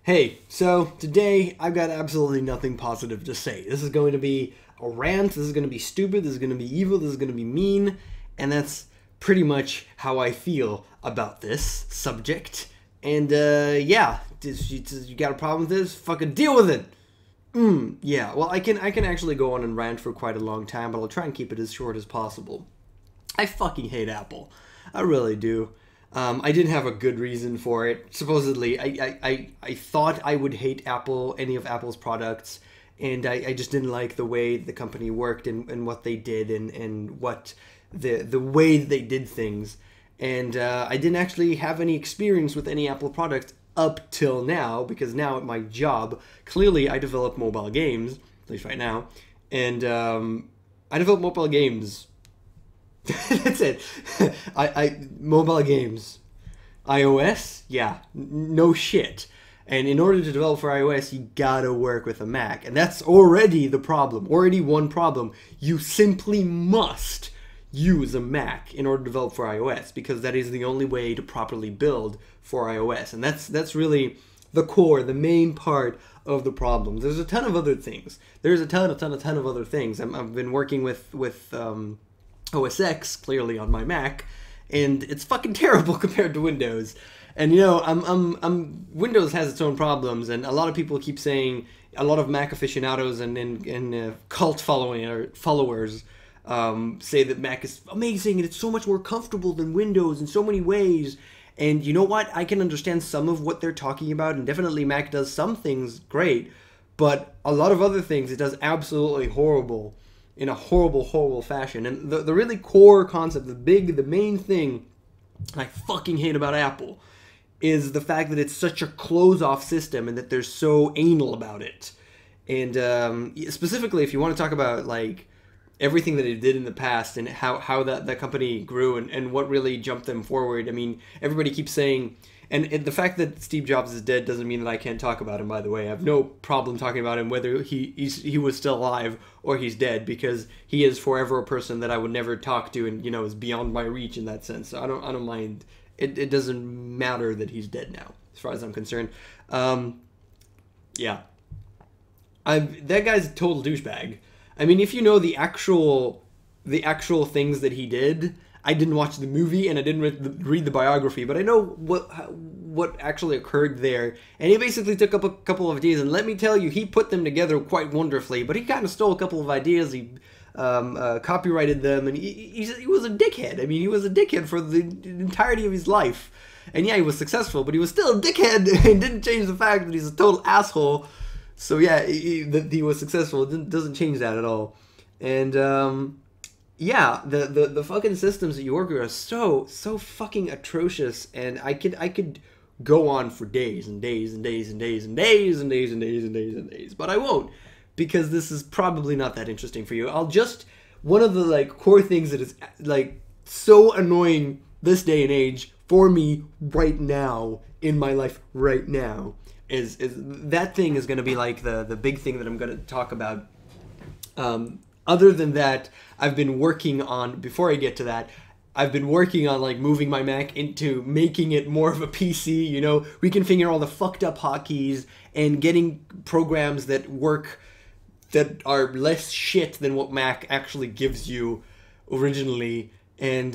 Hey, so today I've got absolutely nothing positive to say. This is going to be a rant, this is going to be stupid, this is going to be evil, this is going to be mean, and that's pretty much how I feel about this subject. And yeah, you got a problem with this? Fucking deal with it! Yeah, well I can actually go on and rant for quite a long time, but I'll try and keep it as short as possible. I fucking hate Apple. I really do. I didn't have a good reason for it. Supposedly, I thought I would hate Apple, any of Apple's products, and I just didn't like the way the company worked and what they did and what the way they did things. And I didn't actually have any experience with any Apple product up till now, because now at my job, clearly I develop mobile games, at least right now, and I develop mobile games. That's it. Mobile games. iOS? Yeah. No shit. And in order to develop for iOS, you gotta work with a Mac. And that's already the problem. Already one problem. You simply must use a Mac in order to develop for iOS, because that is the only way to properly build for iOS. And that's really the core, the main part of the problem. There's a ton of other things. There's a ton of other things. I've been working with OS X clearly on my Mac, and it's fucking terrible compared to Windows. And you know, Windows has its own problems, and a lot of people keep saying, a lot of Mac aficionados and cult followers say that Mac is amazing and it's so much more comfortable than Windows in so many ways. And you know what? I can understand some of what they're talking about, and definitely Mac does some things great, but a lot of other things it does absolutely horrible. In a horrible fashion. And the really core concept, the main thing I fucking hate about Apple is the fact that it's such a close-off system and that they're so anal about it. And specifically, if you want to talk about like everything that it did in the past and how that company grew and what really jumped them forward. I mean, everybody keeps saying, and the fact that Steve Jobs is dead doesn't mean that I can't talk about him, by the way. I have no problem talking about him whether he was still alive or he's dead, because he is forever a person that I would never talk to, and you know, is beyond my reach in that sense. So I don't mind. It doesn't matter that he's dead now, as far as I'm concerned. Yeah. That guy's a total douchebag. I mean, if you know the actual things that he did, I didn't watch the movie and I didn't read the biography, but I know what actually occurred there. And he basically took up a couple of ideas, and let me tell you, he put them together quite wonderfully. But he kind of stole a couple of ideas. He copyrighted them, and he was a dickhead. I mean, he was a dickhead for the entirety of his life. And yeah, he was successful, but he was still a dickhead, and didn't change the fact that he's a total asshole. So yeah, that he was successful, it doesn't change that at all. And yeah, the fucking systems that you work with are so fucking atrocious, and I could go on for days and days and days and days and days and days and days and days and days, but I won't, because this is probably not that interesting for you. One of the like core things that is like so annoying this day and age for me right now in my life right now is that thing is going to be like the big thing that I'm going to talk about. Other than that, I've been working on, before I get to that, I've been working on like moving my Mac into making it more of a PC, you know, reconfiguring all the fucked up hotkeys and getting programs that work, that are less shit than what Mac actually gives you originally. And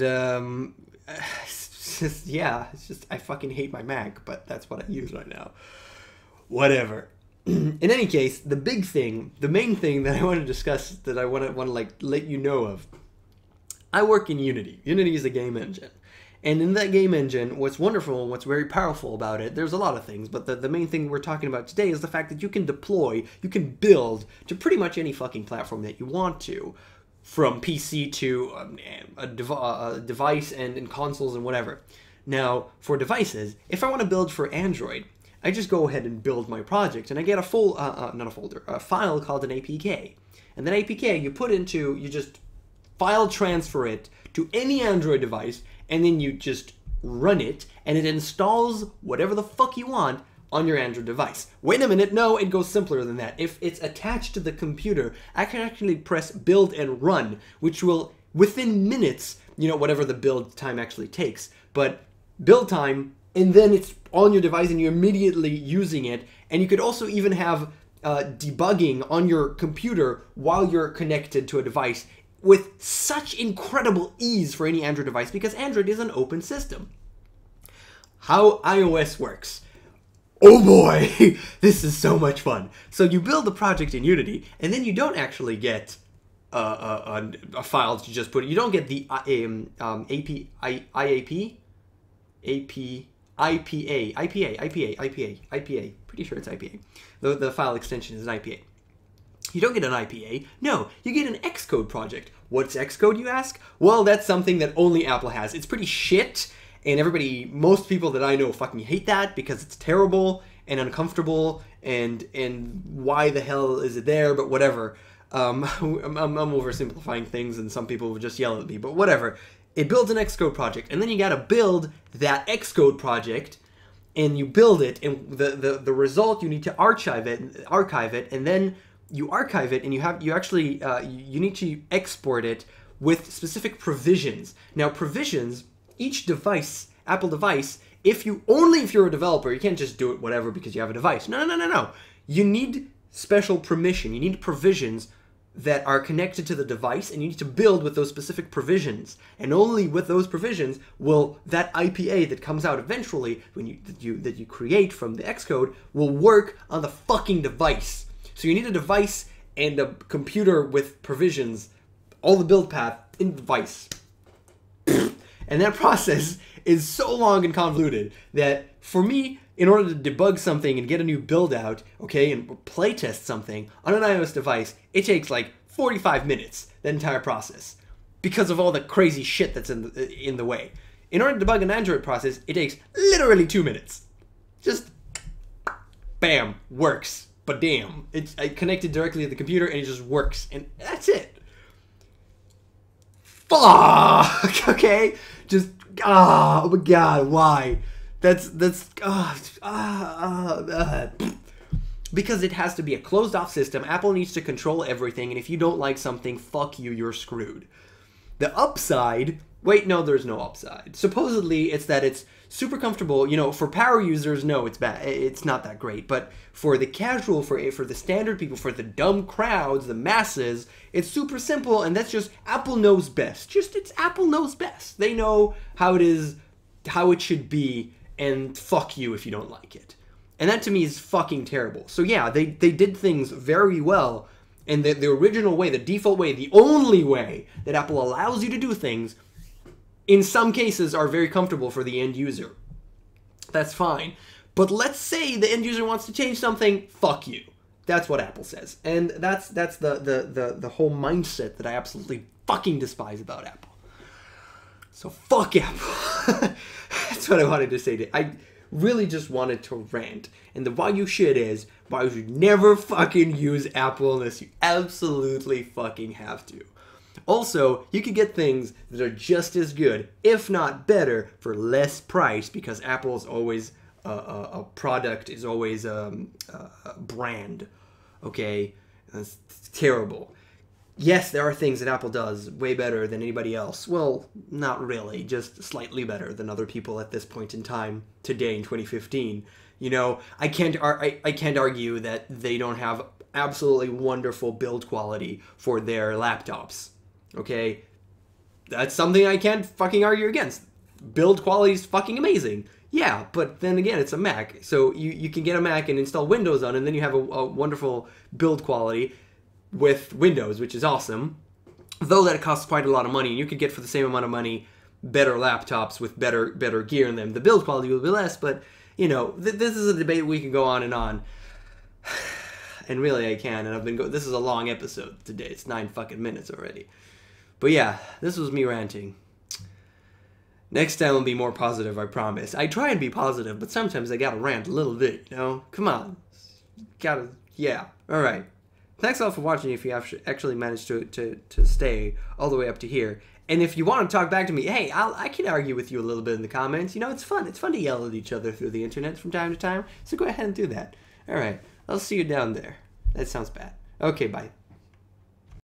yeah, it's just, I fucking hate my Mac, but that's what I use right now. Whatever. In any case, the big thing, the main thing that I want to discuss, that I want to like let you know of, I work in Unity. Unity is a game engine. And in that game engine, what's wonderful and what's very powerful about it, there's a lot of things, but the main thing we're talking about today is the fact that you can deploy, you can build to pretty much any fucking platform that you want to, from PC to a device and consoles and whatever. Now, for devices, if I want to build for Android, I just go ahead and build my project, and I get a a file called an APK. And that APK you just file transfer it to any Android device, and then you just run it, and it installs whatever the fuck you want on your Android device. Wait a minute, no, it goes simpler than that. If it's attached to the computer, I can actually press build and run, which will, within minutes, you know, whatever the build time actually takes, but build time, and then it's on your device and you're immediately using it. And you could also even have debugging on your computer while you're connected to a device with such incredible ease for any Android device, because Android is an open system. How iOS works. Oh boy, this is so much fun. So you build a project in Unity, and then you don't actually get a file to just put it. You don't get the IPA. Pretty sure it's IPA. The file extension is an IPA. You don't get an IPA. No, you get an Xcode project. What's Xcode, you ask? Well, that's something that only Apple has. It's pretty shit, and most people that I know fucking hate that because it's terrible and uncomfortable, and why the hell is it there? But whatever. I'm oversimplifying things, and some people will just yell at me, but whatever. It builds an Xcode project, and then you gotta build that Xcode project, and you build it, and the result, you need to archive it, and then you archive it, and you need to export it with specific provisions. Now, provisions, each device, Apple device, if you're a developer, you can't just do it whatever because you have a device. No. You need special permission. You need provisions that are connected to the device, and you need to build with those specific provisions. And only with those provisions will that IPA that comes out eventually, that you create from the Xcode, will work on the fucking device. So you need a device and a computer with provisions, all the build path in the device. And that process is so long and convoluted that for me, in order to debug something and get a new build out, okay, and playtest something on an iOS device, it takes like 45 minutes, that entire process, because of all the crazy shit that's in the way. In order to debug an Android process, it takes literally 2 minutes. Just, bam, works. But damn, it's connected directly to the computer and it just works, and that's it. Fuck, okay? Just, oh my god, why? Because it has to be a closed-off system. Apple needs to control everything, and if you don't like something, fuck you, you're screwed. The upside... Wait, no, there's no upside. Supposedly, it's that it's super comfortable. You know, for power users, no, it's bad. It's not that great. But for the casual, for the standard people, for the dumb crowds, the masses, it's super simple, and that's just Apple knows best. It's Apple knows best. They know how it is, how it should be, and fuck you if you don't like it. And that to me is fucking terrible. So yeah, they did things very well, and the original way, the default way, the only way that Apple allows you to do things, in some cases, are very comfortable for the end user. That's fine. But let's say the end user wants to change something, fuck you. That's what Apple says. And that's the whole mindset that I absolutely fucking despise about Apple. So fuck Apple. That's what I wanted to say. I really just wanted to rant. And the why you should is, why you should never fucking use Apple unless you absolutely fucking have to. Also, you could get things that are just as good, if not better, for less price, because Apple's always a product, is always a brand, okay? That's terrible. Yes, there are things that Apple does way better than anybody else. Well, not really, just slightly better than other people at this point in time, today in 2015. You know, I can't argue that they don't have absolutely wonderful build quality for their laptops. Okay, that's something I can't fucking argue against. Build quality is fucking amazing. Yeah, but then again, it's a Mac. So you can get a Mac and install Windows on it, and then you have a wonderful build quality with Windows, which is awesome. Though that costs quite a lot of money, and you could get for the same amount of money better laptops with better gear in them. The build quality will be less, but, you know, this is a debate we can go on and on. And really I can, and I've been this is a long episode today. It's 9 fucking minutes already. But yeah, this was me ranting. Next time will be more positive, I promise. I try and be positive, but sometimes I gotta rant a little bit, you know? Come on. Yeah. Alright. Thanks all for watching if you actually managed to stay all the way up to here. And if you want to talk back to me, hey, I can argue with you a little bit in the comments. You know, it's fun. It's fun to yell at each other through the internet from time to time. So go ahead and do that. Alright. I'll see you down there. That sounds bad. Okay, bye.